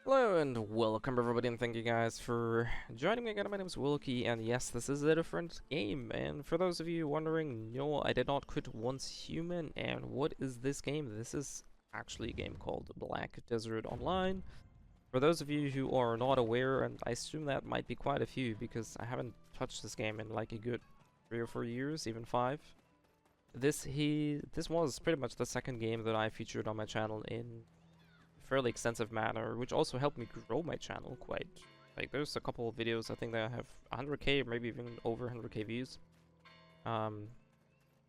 Hello and welcome everybody, and thank you guys for joining me again. My name is Wilkie, and yes, this is a different game. And for those of you wondering, no, I did not quit Once Human. And what is this game? This is actually a game called Black Desert Online. For those of you who are not aware, and I assume that might be quite a few because I haven't touched this game in like a good 3 or 4 years, even 5. This was pretty much the second game that I featured on my channel in fairly extensive manner, which also helped me grow my channel quite. Like, there's a couple of videos I think that have 100k or maybe even over 100k views.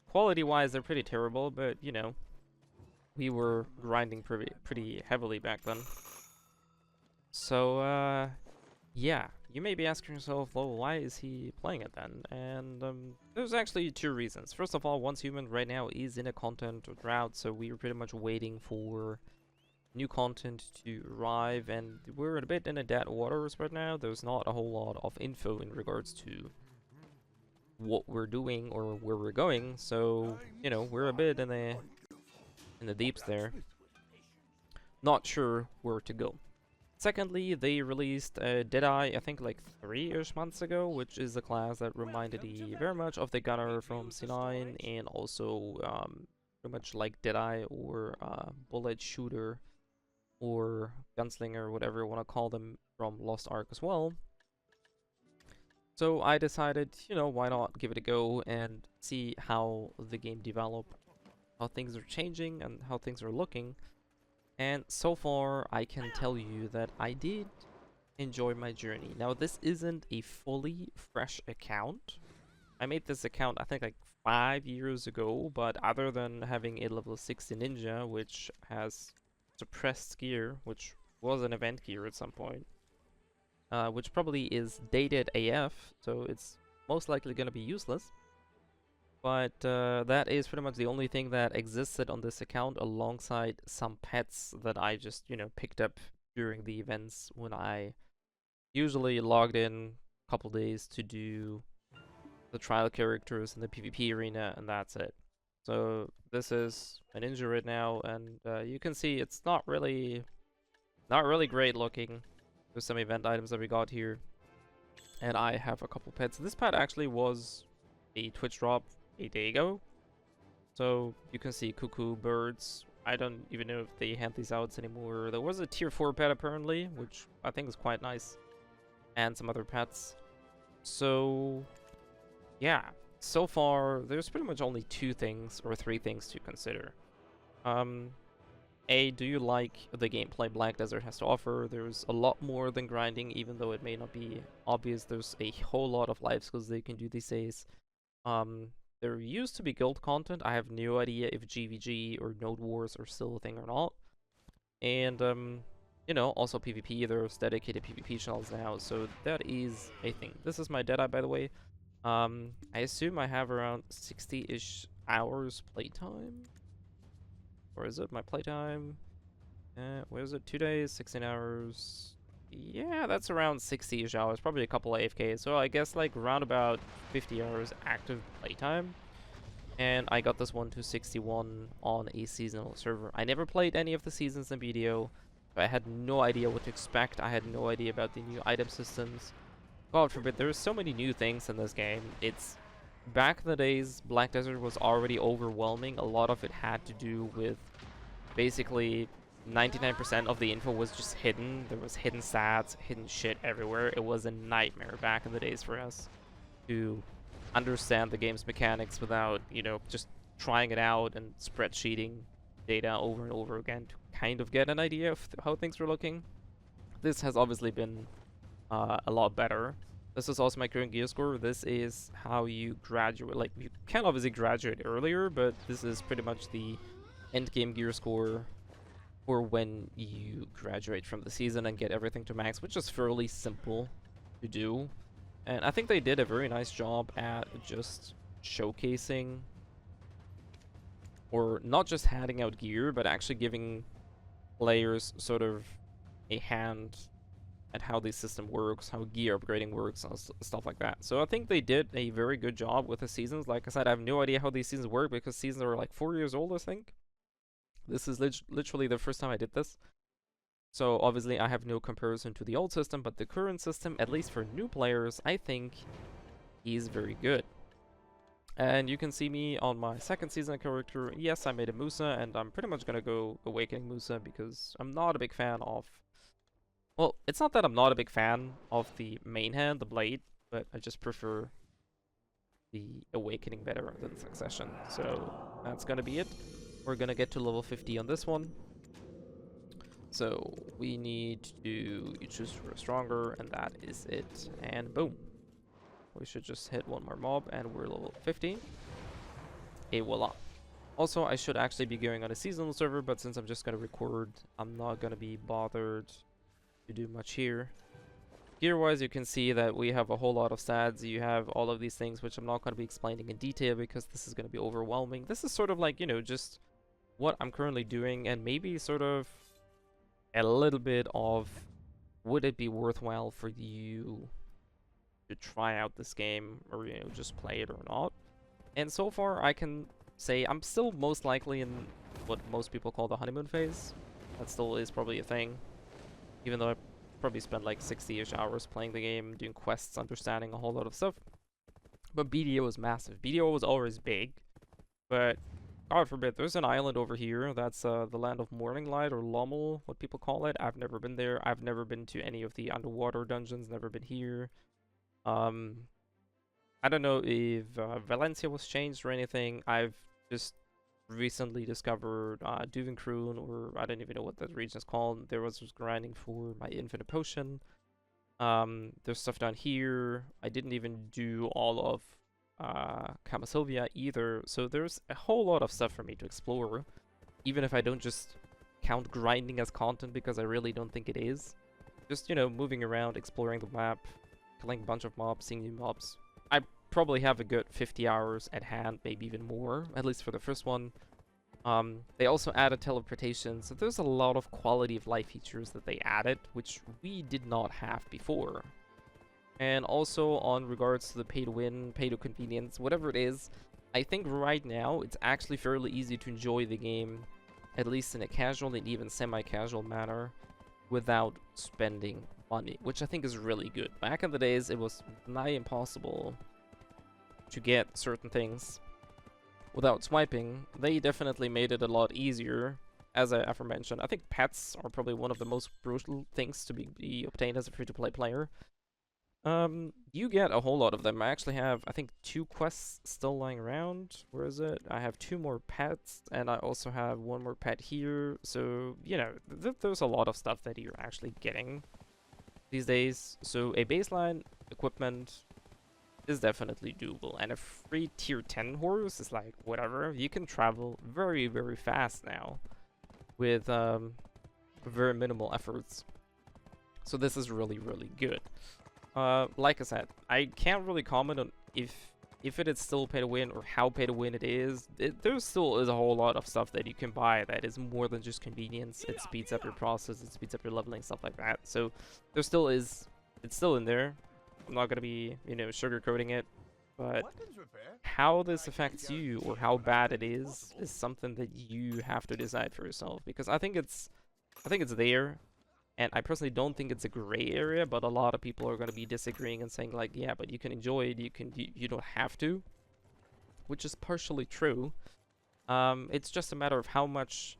Quality-wise, they're pretty terrible, but you know, we were grinding pretty heavily back then. So yeah, you may be asking yourself, well, why is he playing it then? And there's actually 2 reasons. First of all, Once Human right now is in a content drought, so we were pretty much waiting for new content to arrive, and we're a bit in a dead waters right now. There's not a whole lot of info in regards to what we're doing or where we're going, so you know, we're a bit in the deeps there, not sure where to go. Secondly, they released Deadeye, I think like 3-ish months ago, which is a class that reminded me very much of the gunner from C9, and also pretty much like Deadeye or bullet shooter or gunslinger, whatever you want to call them, from Lost Ark as well. So I decided, you know, why not give it a go and see how the game developed, how things are changing, and how things are looking. And so far, I can tell you that I did enjoy my journey. Now, this isn't a fully fresh account. I made this account, I think, like 5 years ago, but other than having a level 60 ninja, which has suppressed gear, which was an event gear at some point, which probably is dated AF, so it's most likely going to be useless. But that is pretty much the only thing that existed on this account, alongside some pets that I just, you know, picked up during the events when I usually logged in a couple days to do the trial characters in the PvP arena, and that's it. So this is a ninja right now, and you can see it's not really great looking. There's some event items that we got here, and I have a couple pets. This pet actually was a Twitch drop a day ago, so you can see cuckoo birds. I don't even know if they hand these out anymore. There was a tier 4 pet apparently, which I think is quite nice, and some other pets. So yeah, so far there's pretty much only 2 things or 3 things to consider. A, do you like the gameplay Black Desert has to offer? There's a lot more than grinding, even though it may not be obvious. There's a whole lot of life skills they can do these days. There used to be guild content. I have no idea if GVG or Node Wars are still a thing or not. And you know, also PvP. There's dedicated PvP channels now, so that is a thing. This is my Deadeye, by the way. I assume I have around 60-ish hours playtime. Or is it my playtime? Where is it? 2 days, 16 hours. Yeah, that's around 60-ish hours. Probably a couple AFK. So I guess like around about 50 hours active playtime. And I got this one to 61 on a seasonal server. I never played any of the seasons in BDO. So I had no idea what to expect. I had no idea about the new item systems. God forbid, there's so many new things in this game. It's back in the days, Black Desert was already overwhelming. A lot of it had to do with basically 99% of the info was just hidden. There was hidden stats, hidden shit everywhere. It was a nightmare back in the days for us to understand the game's mechanics without, you know, just trying it out and spreadsheeting data over and over again to kind of get an idea of how things were looking. This has obviously been a lot better. This is also my current gear score. This is how you graduate. Like, you can obviously graduate earlier, but this is pretty much the end game gear score for when you graduate from the season and get everything to max, which is fairly simple to do. And I think they did a very nice job at just showcasing, or not just handing out gear, but actually giving players sort of a hand at how the system works, how gear upgrading works, and stuff like that. So I think they did a very good job with the seasons. Like I said, I have no idea how these seasons work because seasons are like 4 years old, I think. This is literally the first time I did this. So obviously I have no comparison to the old system, but the current system, at least for new players, I think is very good. And you can see me on my second season character. Yes, I made a Musa, and I'm pretty much gonna go Awakening Musa because I'm not a big fan of... Well, it's not that I'm not a big fan of the main hand, the blade, but I just prefer the Awakening better than Succession. So that's gonna be it. We're gonna get to level 50 on this one. So we need to choose for stronger, and that is it. And boom. We should just hit one more mob, and we're level 50. Et voila. Also, I should actually be going on a seasonal server, but since I'm just gonna record, I'm not gonna be bothered to do much here. Gear-wise, you can see that we have a whole lot of stats. You have all of these things, which I'm not gonna be explaining in detail because this is gonna be overwhelming. This is sort of like, you know, just what I'm currently doing, and maybe sort of a little bit of would it be worthwhile for you to try out this game, or, you know, just play it or not. And so far I can say I'm still most likely in what most people call the honeymoon phase. That still is probably a thing, even though I probably spent like 60-ish hours playing the game, doing quests, understanding a whole lot of stuff. But BDO is massive. BDO was always big, but God forbid, there's an island over here. That's the land of Morning Light, or lmao, what people call it. I've never been there. I've never been to any of the underwater dungeons. Never been here. I don't know if Valencia was changed or anything. I've just recently discovered Duvenkroon, or I don't even know what that region is called. There was grinding for my infinite potion. There's stuff down here. I didn't even do all of Camasilvia either, so there's a whole lot of stuff for me to explore, even if I don't just count grinding as content, because I really don't think it is. Just, you know, moving around, exploring the map, killing a bunch of mobs, seeing new mobs. I probably have a good 50 hours at hand, maybe even more, at least for the first one. They also added teleportation, so there's a lot of quality of life features that they added, which we did not have before. And also on regards to the pay to win, pay to convenience, whatever it is, I think right now it's actually fairly easy to enjoy the game, at least in a casual and even semi-casual manner, without spending money, which I think is really good. Back in the days, it was nigh impossible to get certain things without swiping. They definitely made it a lot easier, as I aforementioned. I think pets are probably one of the most brutal things to be obtained as a free-to-play player. You get a whole lot of them. I actually have, I think, 2 quests still lying around. Where is it? I have 2 more pets, and I also have 1 more pet here. So, you know, there's a lot of stuff that you're actually getting these days. So a baseline equipment is definitely doable, and a free tier 10 horse is like, whatever. You can travel very, very fast now with very minimal efforts. So this is really, really good. Like I said, I can't really comment on if it is still pay to win or how pay to win it is. There still is a whole lot of stuff that you can buy that is more than just convenience. It speeds up your process, it speeds up your leveling, stuff like that. So there still is, it's still in there. I'm not gonna be, you know, sugarcoating it, but how this affects you or how bad it is something that you have to decide for yourself, because I think it's there. And I personally don't think it's a gray area, but a lot of people are going to be disagreeing and saying like, yeah, but you can enjoy it, you don't have to, which is partially true. It's just a matter of how much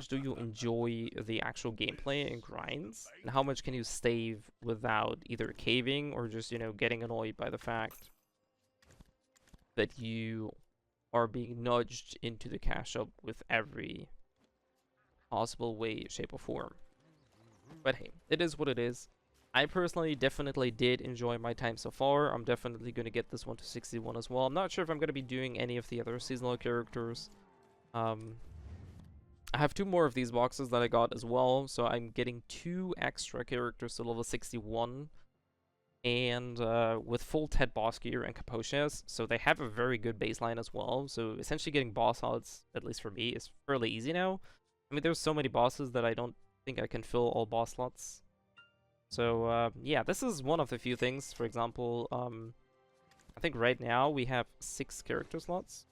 do you enjoy the actual gameplay and grinds, and how much can you save without either caving or just, you know, getting annoyed by the fact that you are being nudged into the cash up with every possible way, shape, or form. But hey, it is what it is. I personally definitely did enjoy my time so far. I'm definitely going to get this one to 61 as well. I'm not sure if I'm going to be doing any of the other seasonal characters. I have 2 more of these boxes that I got as well, so I'm getting 2 extra characters to level 61. And with full Ted boss gear and capoeas, so they have a very good baseline as well. So essentially getting boss odds, at least for me, is fairly easy now. I mean, there's so many bosses that I don't think I can fill all boss slots. So yeah, this is one of the few things. For example, I think right now we have 6 character slots.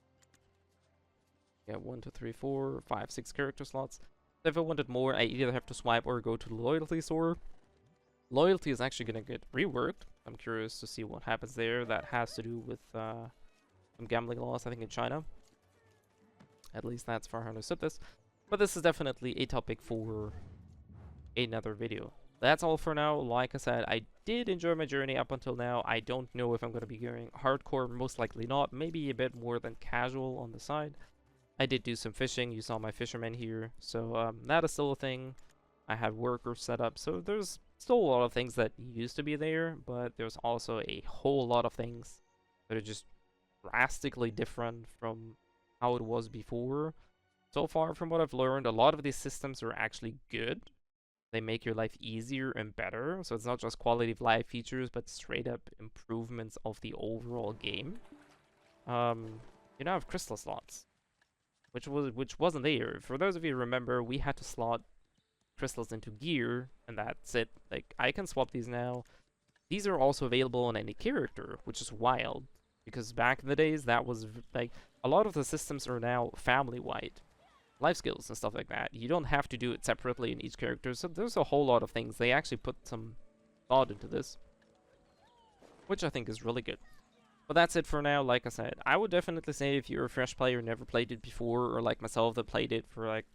Yeah, 1, 2, 3, 4, 5, 6 character slots. If I wanted more, I either have to swipe or go to the loyalty store. Loyalty is actually going to get reworked. I'm curious to see what happens there. That has to do with some gambling laws, I think, in China. At least that's far I understood this. But this is definitely a topic for another video. That's all for now. Like I said, I did enjoy my journey up until now. I don't know if I'm going to be going hardcore, most likely not. Maybe a bit more than casual on the side. I did do some fishing. You saw my fisherman here. So that is still a thing. I had workers set up. So there's still a lot of things that used to be there. But there's also a whole lot of things that are just drastically different from how it was before. So far, from what I've learned, a lot of these systems are actually good. They make your life easier and better. So it's not just quality of life features, but straight up improvements of the overall game. You now have crystal slots, which wasn't there. For those of you who remember, we had to slot crystals into gear, and that's it. Like, I can swap these now. These are also available on any character, which is wild, because back in the days, that was like a lot of the systems are now family-wide. Life skills and stuff like that. You don't have to do it separately in each character, so there's a whole lot of things. They actually put some thought into this, which I think is really good. But that's it for now. Like I said, I would definitely say if you're a fresh player, never played it before, or like myself that played it for like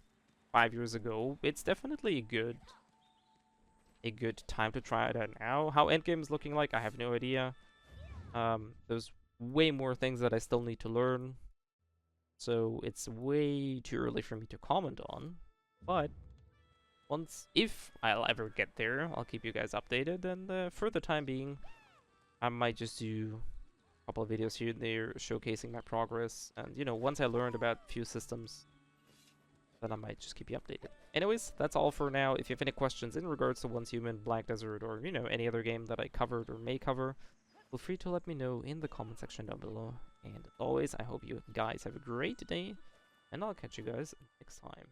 5 years ago, it's definitely a good time to try it out now. How endgame is looking like, I have no idea. There's way more things that I still need to learn. So it's way too early for me to comment on, but if I'll ever get there, I'll keep you guys updated, and for the time being, I might just do a couple of videos here and there showcasing my progress, and you know, once I learned about a few systems, then I might just keep you updated. Anyways, that's all for now. If you have any questions in regards to Once Human, Black Desert, or you know, any other game that I covered or may cover, feel free to let me know in the comment section down below. And as always, I hope you guys have a great day, and I'll catch you guys next time.